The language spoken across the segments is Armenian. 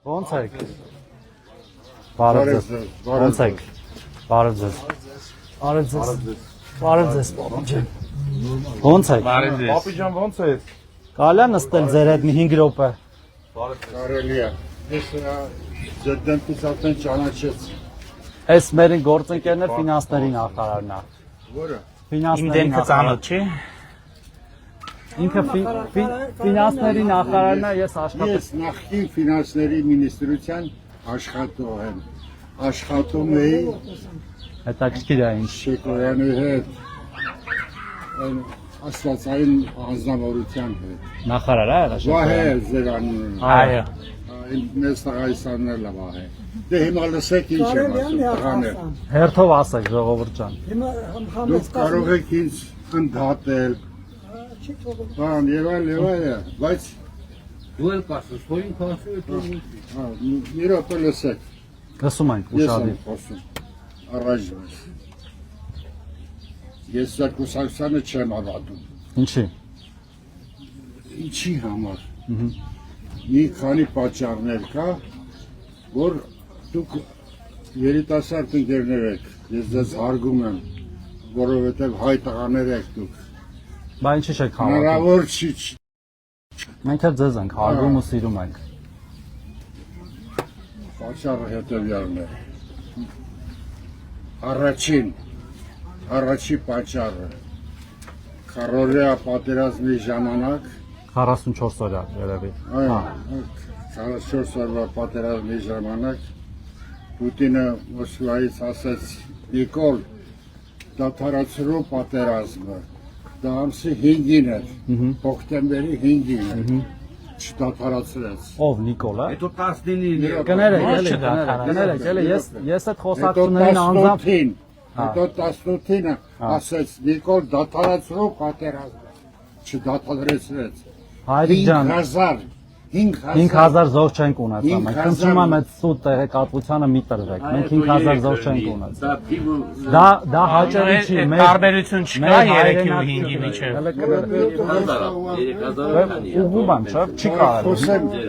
Ոնց եք։ Բարև ձեզ։ Ոնց եք։ Բարև ձեզ։ Բարև ձեզ։ Բարև ձեզ, պապի ջան։ Ոնց եք։ Բարև ձեզ։ Պապի ջան, ոնց եք։ Կարելի է նստել ձեր հետ մի 5 րոպե։ Կարելի է։ Ես ձեր դեմքից արդեն ճանաչեց։ Այս մեր գործընկերն է ֆինանսների նախարարն է։ Որը։ Իմ դեմքը ծանոթ չի։ Ինքը ֆինանսների նախարարն է, ես աշխատում Ես նախկին ֆինանսների մինիստրության աշխատող եմ։ Աշխատում էի հետաքրքիր է ինչ։ Շեկոյանի հետ, աստվածային անձնավորության հետ։ Նախարար է եղել։ Վահե ձեր անունը։ Այո։ Մեզ տղայիսանն էլ վահե։ Դե հիմա լսեք ինչ եմ ասում, տղաներ։ Հերթով ասեք, ժողովուրդ ջան։ Դուք կարող եք ինձ ընդհատել, բան եւ այլ, բայց Դու էլ կասես, որ ինքը ասում է դու մի րոպե լսեք։ Լսում ենք Ես ուշադիր։ եմ խոսում, առայժմ։ Ես զարգուսակցանը չեմ հավատում։ Ինչի։ Ինչի համար։ Մի քանի պատճառներ կա, որ դուք երիտասարդ ընկերներ եք, ես ձեզ հարգում եմ, որովհետև հայ տղաներ եք դուք։ Բա ինչի՞ չեք հավատում։ Հնարավոր չի։ Մենք էլ ձեզ ենք հարգում ու սիրում ենք։ Պատճառը հետևյալն է։ Առաջի պատճառը քառօրյա պատերազմի ժամանակ 44 օրյա երևի։ այո 44 օրվա պատերազմի ժամանակ Պուտինը Մոսկվայից ասաց Նիկոլ դադարեցրու պատերազմը դա ամսի 5-ին էր հոկտեմբերի 5-ին էր չդադարեցրեց Ով Նիկոլա։ Հետո 19-ին Կներեք, ես այդ խոսակցություններին անձամբ հետո 18-ին ասաց Նիկոլ դադարեցրու պատերազմը չդադարեցրեց Հայրիկ ջան 5000 զոհ չենք ունեցել։ Մենք խնդրում եմ այդ սուտ տեղեկատվությանը մի տրվեք։ Մենք 5000 զոհ չենք ունեցել։ Դա հաճելի չի։ Տարբերություն չկա 3-ի ու 5-ի միջև։ Ուղղում եմ, չէ՞, չի կարելի։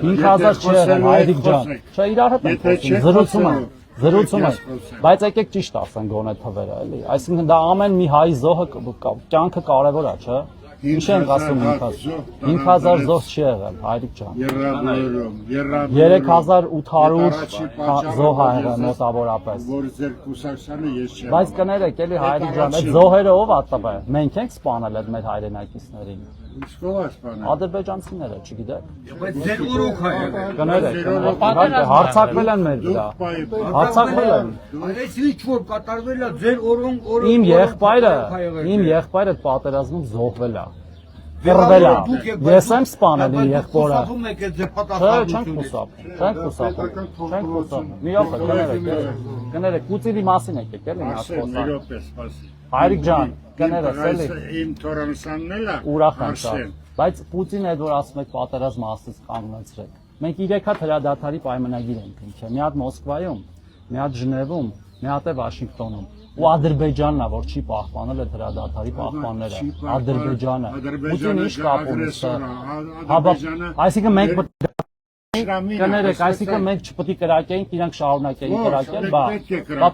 5000 չի եղել, հայրիկ ջան։ Չէ, իրար հետ ենք խոսում, զրուցում եմ։ Բայց եկեք ճիշտ ասենք գոնե թվերը, էլի։ Այսինքն դա ամեն մի հայ զոհը կյանքը կարևոր է, չէ՞։ Ինչ ենք ասում 5000 զոհ չի եղել, հայրիկ ջան։ 3800 զոհ ա եղել մոտավորապես։ Որ ձեր կուսակցությանը ես չեմ։ Բայց կներեք, էլի հայրիկ ջան, այդ զոհերը ով ա տվել։ Մենք ենք սպանել այդ մեր հայրենակիցներին։ Իսկ ով է սպանել։ Ադրբեջանցիները, չգիտեք։ Բայց ձեր օրոք է եղել։ Կներեք, հարցակվել են մեր վրա։ Հարցակվել են։ Այս ինչ որ կատարվել է ձեր օրոք Իմ եղբայրը պատերազմում զոհվել է։ Կռվել է։ Ես եմ սպանել իր եղբորը։ Չենք խուսափում։ Մի րոպե, կներեք, Պուտինի մասին եկեք, էլի նա խոսա։ Հայրիկ ջան, կներես, էլի։ Իմ թորանսանն էլ է։ Ուրախ եմ շատ։ Բայց Պուտինը այդ որ ասում եք պատերազմը ասես կանգնեցրեք։ Մենք 3 հատ հրադադարի պայմանագիր ենք ընկել։ Մի հատ Մոսկվայում, մի հատ Ժնևում, մի հատ Վաշինգտոնում։ Ու Ադրբեջանն է, որ չի պահպանել այդ հրադադարի պահպանները։ Ադրբեջանը։ Պուտինը ինչ կապ ունի սա։ Այսինքն մենք կներեք, այսինքն մենք չպետք է կրակեինք, իրանք շարունակեին կրակել, բա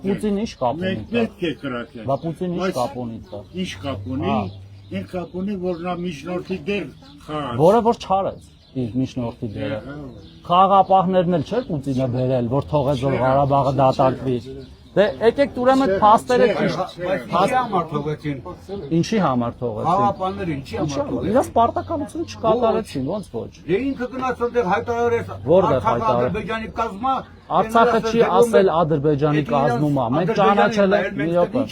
Պուտինը ինչ կապ ունի։ Պետք է կրակել։ Բա Պուտինը ինչ կապ ունի սա։ Ինչ կապ ունի։ Ինչ կապ ունի, որ նա միջնորդի դեր խաղաց։ Որը որ չարեց իր միջնորդի դերը։ Խաղաղապահներն էլ չէր Պուտինը բերել, որ թողեց որ Ղարաբաղը դատարկվի։ Դե եկեք ուրեմն փաստերը Փաստի համար թողեցին։ ինչի համար թողեցին։ Խաղապանները ինչի համար թողեցին։ Իրաց պարտականություն չկատարեցին, ոնց ոչ։ Դե ինքը գնաց այնտեղ հայտարարեց Որտեղ հայտարարեց։ Ադրբեջանի կազմա Արցախը չի ասել Ադրբեջանի կազմում է։ Մենք ճանաչել ենք մի րոպե։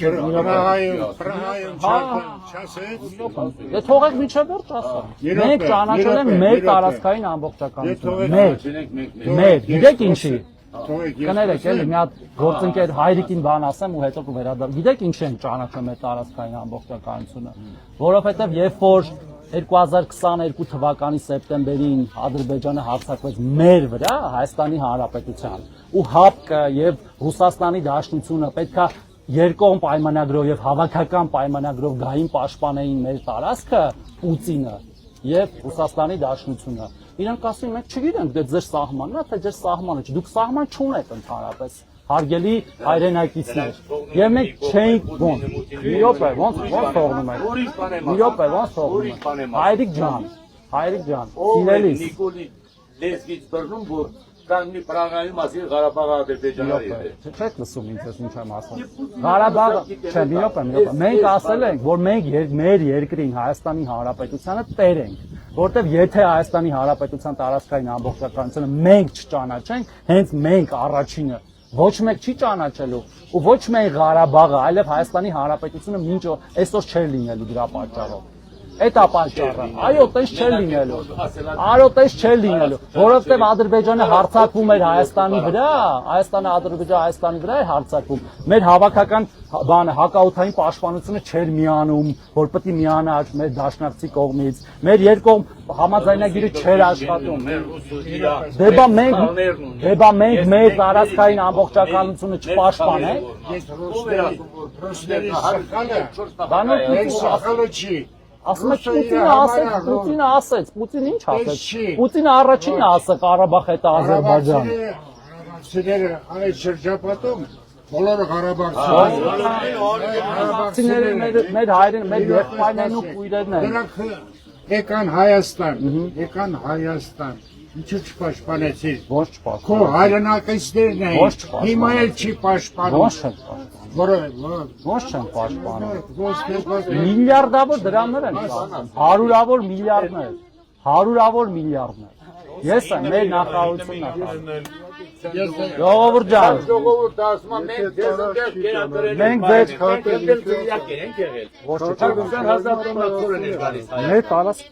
Պրահայում չասեց։ Դե թողեք միջև վերջ ասա։ Մենք ճանաչել ենք մեր տարածքային ամբողջականությունը։ Մեր, գիտեք ինչի։ Կներեք, էլի մի հատ գործընկեր հայրիկին բան ասեմ ու հետո կվերադառնամ։ Գիտեք ինչ են ճանաչում մեր տարածքային ամբողջականությունը, որովհետև երբ որ 2022 թվականի սեպտեմբերին Ադրբեջանը հարձակվեց մեր վրա, Հայաստանի Հանրապետության, ու ՀԱՊԿ եւ Ռուսաստանի Դաշնությունը պետքա երկկողմ պայմանագրով եւ հավաքական պայմանագրով գային պաշտպանեին մեր տարածքը, Պուտինը եւ Ռուսաստանի Դաշնությունը։ Իրանք ասում են մենք չգիտենք դե ձեր սահմանն է, թե ձեր սահմանը չի։ Դուք սահման չունեք ընդհանրապես։ Հարգելի հայրենակիցներ, եւ մենք չենք ոնց։ Մի րոպե, ոնց թողնում եք։ Մի րոպե, ոնց թողնում եք։ Հայրիկ ջան, սիրելիս։ Նիկոլի լեզվից բռնում, որ կան մի պրագայի մասին Ղարաբաղը Ադրբեջանի հետ։ Չեք լսում ինձ ինչ եմ ասում։ Ղարաբաղը, չէ, մի րոպե։ Մենք ասել ենք, որ մենք մեր երկրին Հայաստանի Հանրապետությանը տեր ենք, որտեվ եթե Հայաստանի Հանրապետության տարածքային ամբողջականությունը մենք չճանաչենք, հենց մենք առաջինը ոչ մեկ չի ճանաչելու ու ոչ միայն Ղարաբաղը, այլև Հայաստանի Հանրապետությունը մինչ այսօր չէր լինելու դրա պատճառով։ Այդ է պատճառը։ Այո, տես չէր լինելու։ Այո, տես չէր լինելու, որովհետև Ադրբեջանը հարձակվում էր Հայաստանի վրա, Հայաստանը Հայաստանի վրա էր հարձակվում։ Մեր հավաքական բանը հակաօդային պաշտպանությունը չէր միանում, որ պետք է միանա մեր դաշնակցի կողմից։ Մեր երկկողմ համաձայնագիրը չէր աշխատում։ Դեպա մենք մեր տարածքային ամբողջականությունը չպաշտպանենք։ Ասում եք Պուտինը ասեց, Պուտինը ինչ ասեց։ Պուտինը առաջինն ասեց Ղարաբաղ հետո Ադրբեջան։ Ղարաբաղցիները այդ շրջապատում բոլորը Ղարաբաղցիները մեր հայրեն, մեր եղբայրներն ու քույրերն են։ Նրանք եկան Հայաստան, ինչու չպաշտպանեցիր։ Ոչ չպաշտպան։ Քո հայրենակիցներն էին։ Ոչ չպաշտպան։ Հիմա էլ չի պաշտպանում։ Ոչ չեն պաշտպանում։ Ոչ չեն պաշտպանում։ Միլիարդավոր Միլիարդավոր դրամներ են ծախսում, հարյուրավոր միլիարդներ, հարյուրավոր միլիարդներ։ Ես եմ մեր նախարարությունն եմ։ Ժողովուրդ ջան, Ժողովուրդը ասում է մենք ձեզ ընդեղ կերակրել մենք ձեզ ենք եղել։ ոչ չէ։ 20,000 տոննա ցորեն էր գալիս։ Մեր տարածք,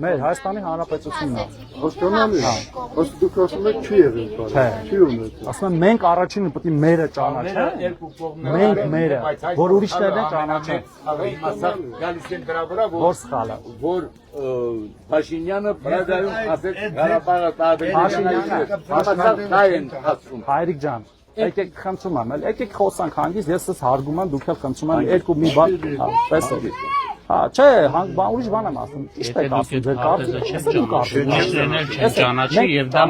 մեր Հայաստանի Հանրապետությունն է։ Ոստոնալի, ոստ դուք ասում եք չի եղել բարի, չի ունեցել։ Ասում եմ մենք առաջինը պետք է մերը ճանաչենք։ Մենք մերը, որ ուրիշներն են ճանաչեն։ Մասամբ գալիս են դրա վրա, Որ սխալը։ որ Փաշինյանը Պրագայում ասեց Ղարաբաղը Ադրբեջանի ասում։ Հայրիկ ջան, եկեք խնդրում եմ, եկեք խոսանք հանգիստ, ես ես հարգում եմ, դուք էլ խնդրում եմ երկու մի բան, տեսեք։ Չէ, ուրիշ բան եմ ասում, ճիշտ եք ասում, ձեր ճանաչի եւ դա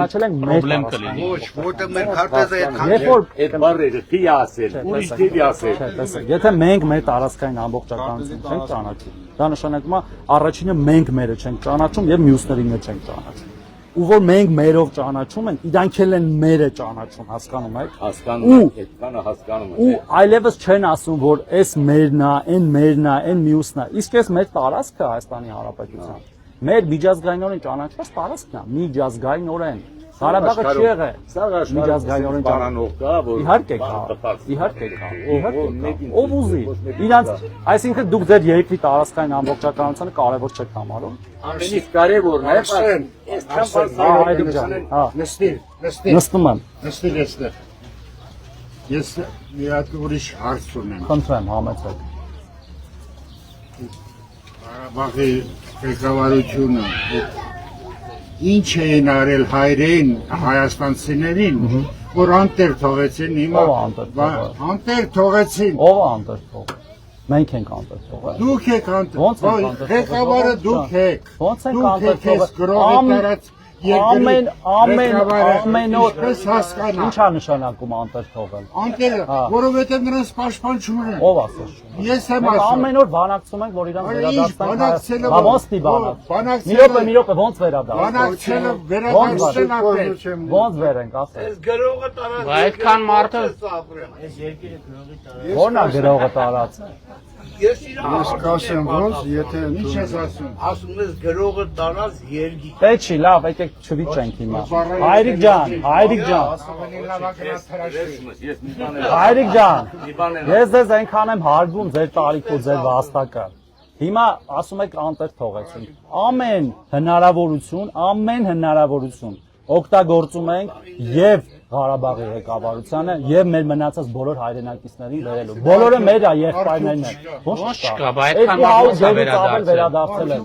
պրոբլեմ կլինի։ Ոչ, որտեղ մեր քարտեզը այդքան երբ որ Այդ բառերը թի ասել, ուրիշ թի ասել։ տեսեք, եթե մենք մեր տարածքային ամբողջականություն չենք ճանաչում, դա նշանակում է առաջինը մենք մերը չենք ճանաչում եւ մյուսներին չենք ճանաչում։ Ու որ մենք մերով ճանաչում ենք, իրանք էլ են մերը ճանաչում, հասկանում եք։ Հասկանում եք, այդքանը հասկանում Ու եք։ այլևս չեն ասում, որ այս մերն է, այն մերն է, այն մյուսն է։ Իսկ այս մեր տարածքը Հայաստանի Հանրապետության։ Մեր միջազգայինորեն ճանաչված տարածքն է, միջազգայինորեն։ Ղարաբաղը չի եղել։ Միջազգայինորեն բանանող կա, որ Իհարկե կա։ Իհարկե կա։ Ով ուզի։ Իրանց, այսինքն դուք ձեր երկրի տարածքային ամբողջականությունը կարևոր չեք համարում։ ամենից կարևորն է, Հայրիկ ջան, հա, Նստիր, նստում եմ։ նստիր այստեղ։ Ես մի հատ ուրիշ հարց ունեմ։ Խնդրեմ, համեցեք։ Ղարաբաղի ղեկավարությունը ինչ էին արել հայրեն հայաստանցիներին, որ անտեր թողեցին հիմա։ Ո՞վ է անտեր թողել։ Անտեր թողեցին։ Ո՞վ է անտեր թողել։ Մենք ենք անտեր թողել։ Դուք եք անտեր։ Ո՞նց ենք անտեր թողել։ Ղեկավարը դուք եք։ Ո՞նց ենք Դուք անտեր եք այս թողել։ գրողի տարած Ամեն օր ինչպես հասկանա։ ի՞նչ է նշանակում անտեր թողել։ Անտերը, որովհետև նրանց պաշտպան չունեն։ Ով ասես։ Ես եմ Մենք ասում։ ամեն օր բանակցում ենք, որ իրանք վերադարձնենք։ բանակցելը Ոնց դի բանակ։ բանակցելը- Մի րոպե, ոնց վերադարձ։ Բանակցելը վերադարձնեն ապրել։ Ոնց վերենք, ասես։ գրողը տարած։ Այդքան մարդը Ո՞րն է գրողը տարած։ Ես իրան Ես կասեմ ոնց, եթե Ինչ ես ասում։ ասում ես գրողը տարած երգի։ Դե չի, լավ, եկեք չվիճենք հիմա։ Հայրիկ ջան, Հայրիկ ջան, Հայրիկ ջան, ես ձեզ այնքան եմ հարգում ձեր տարիքով, ձեր վաստակը։ Հիմա ասում եք անտեր թողեցինք։ Ամեն հնարավորություն օգտագործում ենք եւ Ղարաբաղի ղեկավարությանը եւ մեր մնացած բոլոր հայրենակիցներին վերելու։ Բոլորը մեր եղբայրներն են։ Ոչ չկա, բայց այդքան մարդու վերադարձել են։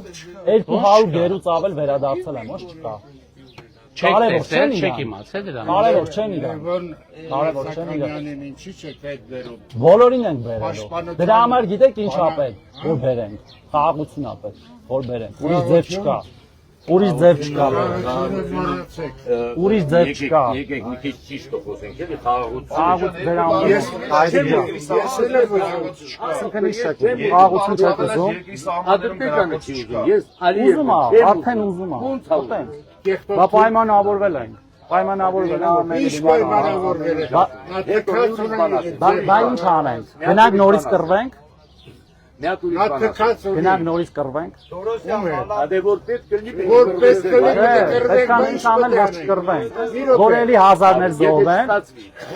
200 գերուց ավել վերադարձել են, ոչ չկա։ չեք տեսել, չեք իմացել դրան։ Կարևոր չեն իրան։ Կարևոր չեն իրան։ Սակյանին ինչի՞ չեք այդ վերում։ Բոլորին ենք բերելու։ Դրա համար գիտեք ինչ ապել, որ բերենք։ Խաղաղություն ապել, որ բերենք։ Ուրիշ ձև չկա։ Ուրիշ ձև չկա։ Ուրիշ ձև չկա։ Եկեք մի քիչ ճիշտ խոսենք, էլի խաղաղություն։ Աղուտ վերամուտ։ Ես էլ եմ Ասինքն իշ չեք։ Աղուտություն չեք ուզում։ Ադրբեջանը չի ուզում։ Ես Ալիև Ուզում է, արդեն ուզում է։ Ո՞նց է ուզում։ Բա պայմանավորվել ենք։ Պայմանավորվել ենք, որ մենք Ինչ պայմանավորվել եք։ Բա ինչ անենք։ Գնանք նորից կռվենք։ Միակ ուրիշ Նա բան։ թքած Գնանք նորից կռվենք։ Ադե որ պետք կլինի, որպես կլինի Պետք է ինչ անել, որ չկռվենք։ Որ էլի հազարներ զոհվեն,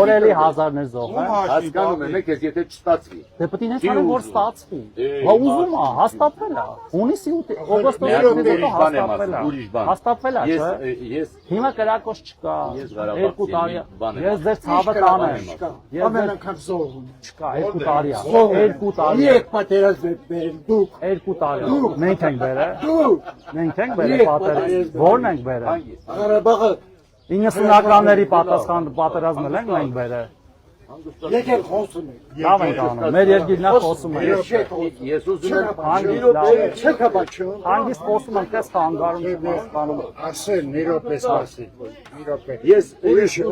որ էլի հազարներ զոհվեն։ հասկանում եմ, եք եթե չստացվի։ Դե պետք է նշանեմ, որ ստացվի։ Բա ուզում է, հաստատվել է։ Հունիսի 8 օգոստոսի 8-ից հաստատվել է։ Հաստատվել է, չէ։ Ես Հիմա կրակոց չկա։ Ես Ղարաբաղի 2 տարի։ բան եմ։ Ես ձեր ցավը կանեմ։ Ես ձեր անգամ զոհում։ չկա 2 տարի է։ 2 տարի։ Եք պատերազմ եք բերել դուք։ 2 տարի։ Մենք ենք բերել։ Դուք Մենք ենք բերել պատերազմ։ Ո՞րն ենք բերել։ Ղարաբաղը 90-ականների պատերազմել ենք մենք բերել։ եկեք խոսում եք։ Լավ ենք անում։ Մեր երկիրն է խոսում է։ ես ուզում եմ Հանգիստ Չեք հապաչում։ հանգիստ խոսում ենք, ես խանգարում չեմ հասկանում։ ասել մի րոպես ասի։ Մի րոպե։ ես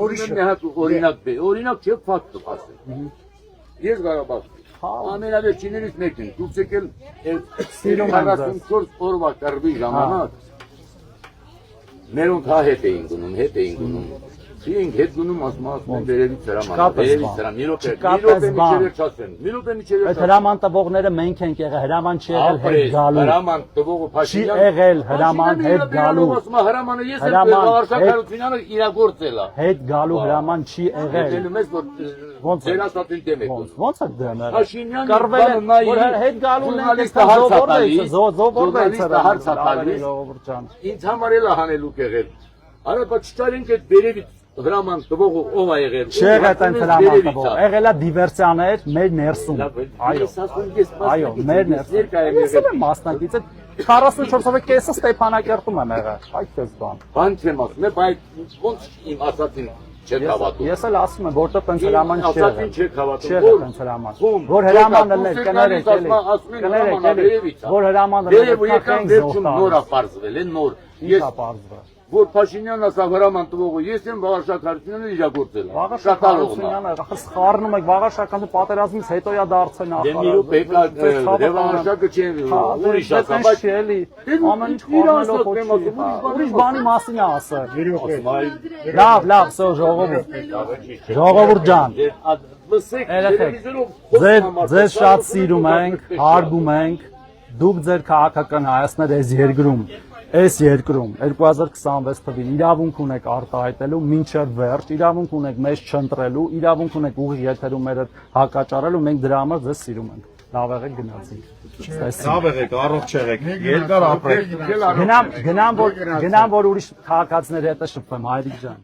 ուրիշ մի հատ օրինակ բեր։ Օրինակ չէ, ֆակտ ասել։ Ես Ղարաբաղ ամենավերջիներից մեկն եմ։ Դուք եկել Սիրում եմ ձեզ։ 44 օրվա կռվի ժամանակ մերոնք հետ էին գնում։ Ինք հետ գնում ասում վերևից հրաման, վերևից հրաման, մի րոպե միջև չասեն, մի րոպե միջև Այդ հրաման տվողները մենք ենք եղել, հրաման չի եղել հետ գալու։ հրաման տվողը Չի Փաշինյան եղել հրաման հետ գալու։ ասում է հրամանը ես եմ Վարշավարությունյանը իրագործել է։ Հետ գալու հրաման չի եղել։ Դելու մեզ որ Ոնց է։ ծերասատին դեմ եք։ Ոնց է դեմը։ Փաշինյանը Կռվել են, որ հետ գալու են զոհորդեց ժողովուրդ Ինձ համար էլ է հանելուկ եղել։ Արա բա չտարենք այդ վերևից հրաման տվողը ով է եղել։ Չեղել այդ հրաման տվող։ Եղել է դիվերսիաներ մեր ներսում։ Այո, մեր ներսում։ Ես եմ մասնակից 44-ով կեսը Ստեփանակերտում եմ եղել։ Այդ էս բան։ Բան չեմ ասում, բայց ոնց իմ ասածին չեք հավատում։ Ես էլ ասում եմ, որտեղ տենց հրաման չի եղել։ Ասածին չեք հավատում։ Չեղել տենց հրաման։ Որ հրաման լներ, կներեք էլի։ Որ հրաման լներ, Երբ եկան վերջում նոր է պարզվել, նոր։ Ես ապարզվել։ Որ Փաշինյանն ասա հրաման տվողը, ես եմ Վաղարշակ-Հարությունյանը իրագործել։ Վաղարշակ-Հարությունյանը սխառնում եք Վաղարշականի պատերազմից հետո է դարձել նախարար։ Դե մի րոպե Վաղարշակը չեն ուրիշ ասա, բայց էլի ամեն ինչ խորնելով ուրիշ բանի մասին է ասել։ Լավ, սո ժողովուրդ ջան։ Ձեզ շատ սիրում ենք, հարգում ենք։ Դուք ձեր քաղաքական հայացքներ այս երկրում 2026 թվին իրավունք ունեք արտահայտելու մինչև վերջ, իրավունք ունեք մեզ չընտրելու, իրավունք ունեք ուղիղ եթերում մեր հակաճառելու, մենք դրա համար ձեզ սիրում ենք։ Լավ եղեք գնացինք։ Լավ եղեք, առողջ եղեք, երկար ապրեք։ Գնամ որ ուրիշ քաղաքացիների հետ շփվեմ, հայրիկ ջան։